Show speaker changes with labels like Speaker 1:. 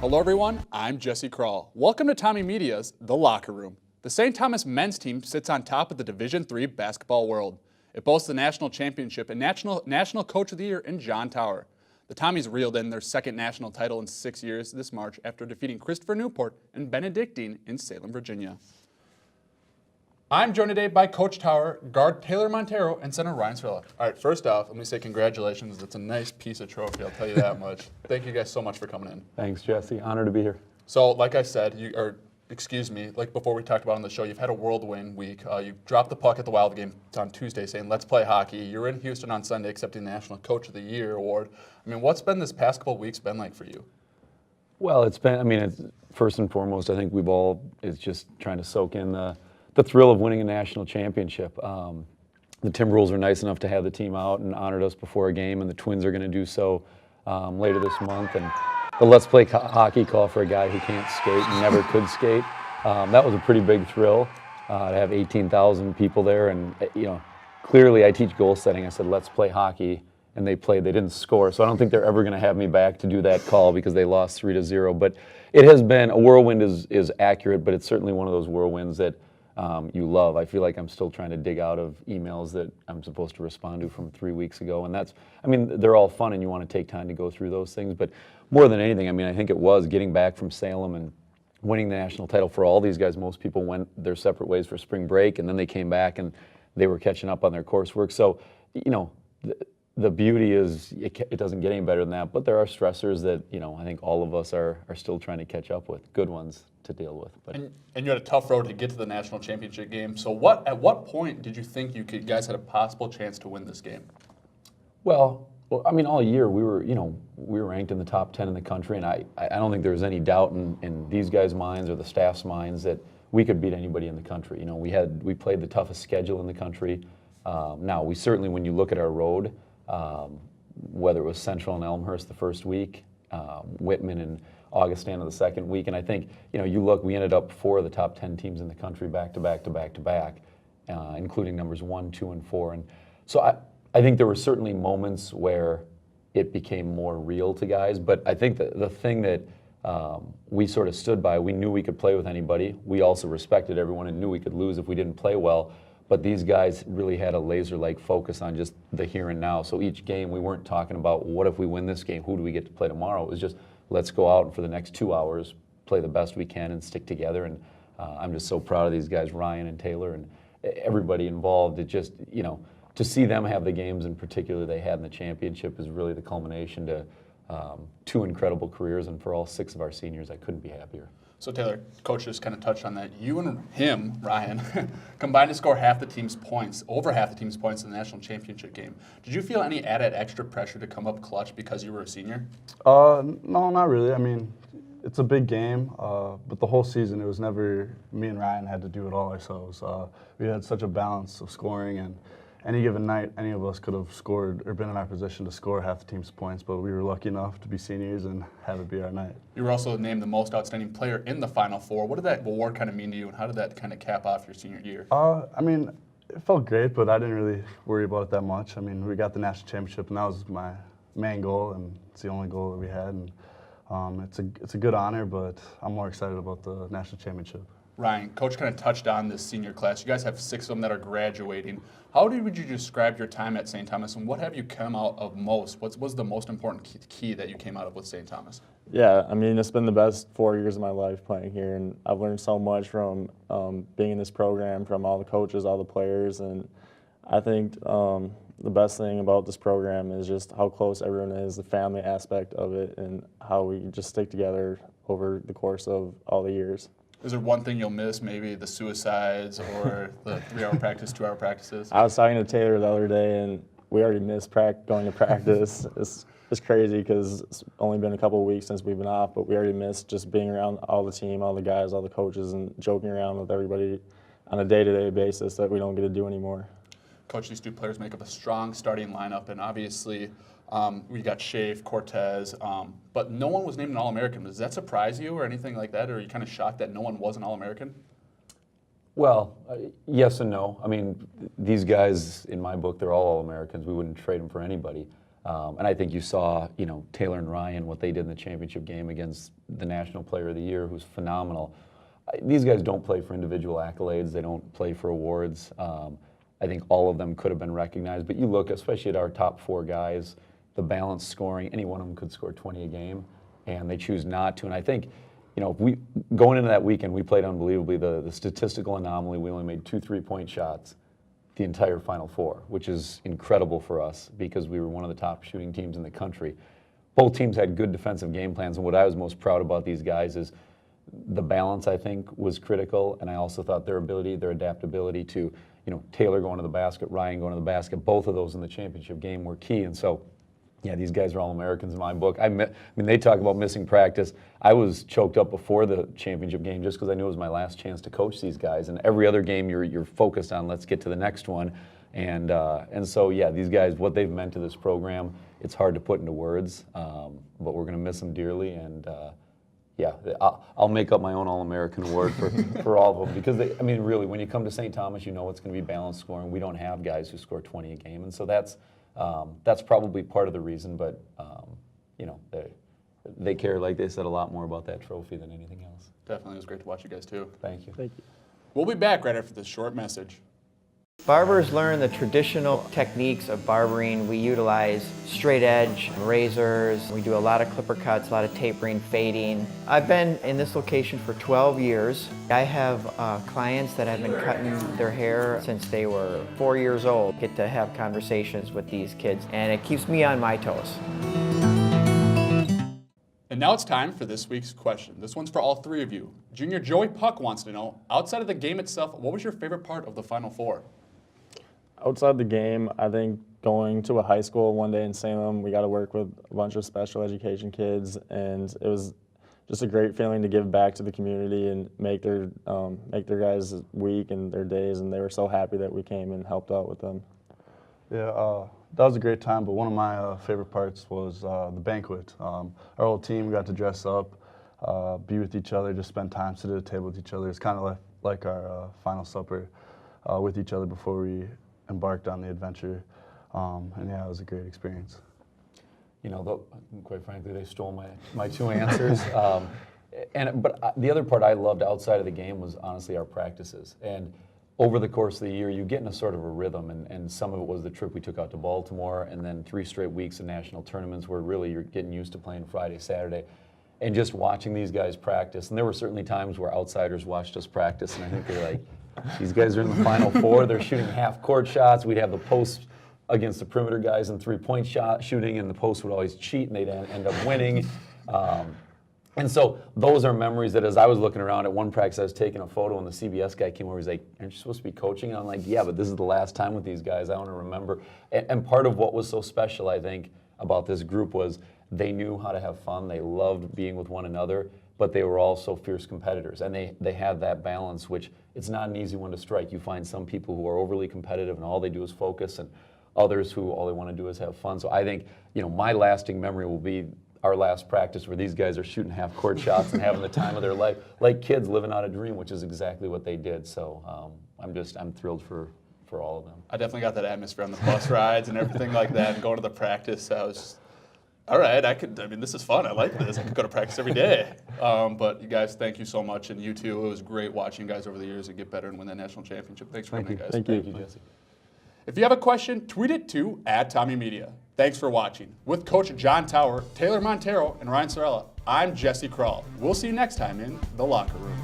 Speaker 1: Hello everyone, I'm Jesse Krull. Welcome to Tommy Media's The Locker Room. The St. Thomas men's team sits on top of the Division III basketball world. It boasts the national championship and national coach of the year in John Tower. The Tommies reeled in their second national title in 6 years this March after defeating Christopher Newport and Benedictine in Salem, Virginia. I'm joined today by Coach Tower, guard Taylor Montero, and center Ryan Saarela. All right, first off, let me say congratulations. It's a nice piece of trophy, I'll tell you that much. Thank you guys so much for coming in.
Speaker 2: Thanks, Jesse. Honored to be here.
Speaker 1: So, like I said, like before we talked about on the show, you've had a whirlwind week. You dropped the puck at the Wild game on Tuesday saying, let's play hockey. You're in Houston on Sunday accepting the National Coach of the Year award. I mean, what's been this past couple of weeks been like for you?
Speaker 2: Well, it's first and foremost, I think it's just trying to soak in the thrill of winning a national championship. The Timberwolves were nice enough to have the team out and honored us before a game, and the Twins are going to do so later this month. And the Let's Play Hockey call for a guy who can't skate and never could skate, that was a pretty big thrill to have 18,000 people there. And clearly I teach goal setting. I said, let's play hockey, and they played. They didn't score, so I don't think they're ever going to have me back to do that call because they lost 3-0. But it has been a whirlwind is accurate, but it's certainly one of those whirlwinds that you love. I feel like I'm still trying to dig out of emails that I'm supposed to respond to from 3 weeks ago, and they're all fun and you want to take time to go through those things, but more than anything, I think it was getting back from Salem and winning the national title for all these guys. Most people went their separate ways for spring break, and then they came back and they were catching up on their coursework. So, the beauty is it doesn't get any better than that, but there are stressors that, I think all of us are still trying to catch up with, good ones to deal with. But.
Speaker 1: And you had a tough road to get to the national championship game. So at what point did you think you guys had a possible chance to win this game?
Speaker 2: Well, all year we were ranked in the top 10 in the country, and I don't think there was any doubt in these guys' minds or the staff's minds that we could beat anybody in the country. We played the toughest schedule in the country. Now, we certainly, when you look at our road, whether it was Central and Elmhurst the first week, Whitman and Augustana the second week, and I think, we ended up 4 of the top 10 teams in the country back to back to back to back, including numbers 1, 2, and 4. And so I think there were certainly moments where it became more real to guys, but I think the thing that we sort of stood by, we knew we could play with anybody. We also respected everyone and knew we could lose if we didn't play well. But these guys really had a laser-like focus on just the here and now. So each game, we weren't talking about what if we win this game, who do we get to play tomorrow? It was just, let's go out and for the next 2 hours, play the best we can and stick together. And I'm just so proud of these guys, Ryan and Taylor and everybody involved. It just, to see them have the games in particular they had in the championship is really the culmination to 2 incredible careers. And for all 6 of our seniors, I couldn't be happier.
Speaker 1: So Taylor, Coach just kind of touched on that. You and him, Ryan, combined to score over half the team's points in the national championship game. Did you feel any added extra pressure to come up clutch because you were a senior?
Speaker 3: No, not really. It's a big game, but the whole season it was never me and Ryan had to do it all ourselves. We had such a balance of scoring, and any given night, any of us could have scored or been in our position to score half the team's points, but we were lucky enough to be seniors and have it be our night.
Speaker 1: You were also named the most outstanding player in the Final Four. What did that award kind of mean to you, and how did that kind of cap off your senior year?
Speaker 3: It felt great, but I didn't really worry about it that much. We got the national championship, and that was my main goal, and it's the only goal that we had. And it's a good honor, but I'm more excited about the national championship.
Speaker 1: Ryan, Coach kind of touched on this senior class. You guys have 6 of them that are graduating. How would you describe your time at St. Thomas, and what have you come out of most? What was the most important key that you came out of with St. Thomas?
Speaker 4: Yeah, it's been the best 4 years of my life playing here, and I've learned so much from being in this program, from all the coaches, all the players, and I think the best thing about this program is just how close everyone is, the family aspect of it, and how we just stick together over the course of all the years.
Speaker 1: Is there one thing you'll miss, maybe the suicides or the 3-hour practice, 2-hour practices?
Speaker 4: I was talking to Taylor the other day, and we already missed going to practice. It's crazy because it's only been a couple of weeks since we've been off, but we already missed just being around all the team, all the guys, all the coaches, and joking around with everybody on a day-to-day basis that we don't get to do anymore.
Speaker 1: Coach, these 2 players make up a strong starting lineup, and obviously we got Schaaf, Cortez, but no one was named an All-American. Does that surprise you or anything like that, or are you kind of shocked that no one was an All-American?
Speaker 2: Well, yes and no. These guys, in my book, they're all All-Americans. We wouldn't trade them for anybody. And I think you saw, Taylor and Ryan, what they did in the championship game against the National Player of the Year, who's phenomenal. These guys don't play for individual accolades. They don't play for awards. I think all of them could have been recognized. But you look, especially at our top 4 guys, the balanced scoring, any one of them could score 20 a game, and they choose not to. And I think, if we going into that weekend, we played unbelievably. The statistical anomaly, we only made 2 3-point shots the entire Final Four, which is incredible for us because we were one of the top shooting teams in the country. Both teams had good defensive game plans, and what I was most proud about these guys is the balance, I think, was critical, and I also thought their ability, their adaptability to, Taylor going to the basket, Ryan going to the basket, both of those in the championship game were key. And so, yeah, these guys are All-Americans in my book. They talk about missing practice. I was choked up before the championship game just because I knew it was my last chance to coach these guys. And every other game, you're focused on, let's get to the next one. And so, yeah, these guys, what they've meant to this program, it's hard to put into words, but we're going to miss them dearly. And, yeah, I'll make up my own All-American award for all of them because, really, when you come to St. Thomas, it's going to be balanced scoring. We don't have guys who score 20 a game, and so that's probably part of the reason, but they care, like they said, a lot more about that trophy than anything else.
Speaker 1: Definitely. It was great to watch you guys, too.
Speaker 2: Thank you.
Speaker 4: Thank you.
Speaker 1: We'll be back right after this short message.
Speaker 5: Barbers learn the traditional techniques of barbering. We utilize straight edge razors. We do a lot of clipper cuts, a lot of tapering, fading. I've been in this location for 12 years. I have clients that have been cutting their hair since they were 4 years old. Get to have conversations with these kids, and it keeps me on my toes.
Speaker 1: And now it's time for this week's question. This one's for all 3 of you. Junior Joey Puck wants to know, outside of the game itself, what was your favorite part of the Final Four?
Speaker 4: Outside the game, I think going to a high school one day in Salem, we got to work with a bunch of special education kids, and it was just a great feeling to give back to the community and make their guys' week and their days, and they were so happy that we came and helped out with them.
Speaker 3: Yeah, that was a great time, but one of my favorite parts was the banquet. Our whole team got to dress up, be with each other, just spend time, sit at a table with each other. It's kind of like our final supper with each other before we embarked on the adventure, and yeah, it was a great experience.
Speaker 2: Quite frankly, they stole my 2 answers. But the other part I loved outside of the game was honestly our practices. And over the course of the year, you get in a sort of a rhythm, and some of it was the trip we took out to Baltimore, and then 3 straight weeks of national tournaments where really you're getting used to playing Friday, Saturday, and just watching these guys practice. And there were certainly times where outsiders watched us practice, and I think they're like, these guys are in the Final Four, they're shooting half-court shots. We'd have the post against the perimeter guys in 3-point shot shooting, and the post would always cheat, and they'd end up winning. And so those are memories that as I was looking around at one practice, I was taking a photo, and the CBS guy came over, he's like, aren't you supposed to be coaching? And I'm like, yeah, but this is the last time with these guys. I want to remember. And part of what was so special, I think, about this group was they knew how to have fun. They loved being with one another, but they were also fierce competitors. And they had that balance, which it's not an easy one to strike. You find some people who are overly competitive and all they do is focus, and others who all they want to do is have fun. So I think, my lasting memory will be our last practice where these guys are shooting half-court shots and having the time of their life, like kids living out a dream, which is exactly what they did. So I'm thrilled for all of them.
Speaker 1: I definitely got that atmosphere on the bus rides and everything like that, and going to the practice. I was, all right, this is fun. I like this. I could go to practice every day. But you guys, thank you so much, and you too. It was great watching you guys over the years and get better and win that national championship. Thanks for coming, guys.
Speaker 4: Thank you,
Speaker 2: Jesse.
Speaker 1: If you have a question, tweet it to @TommyMedia. Thanks for watching. With Coach John Tower, Taylor Montero, and Ryan Saarela, I'm Jesse Krull. We'll see you next time in The Locker Room.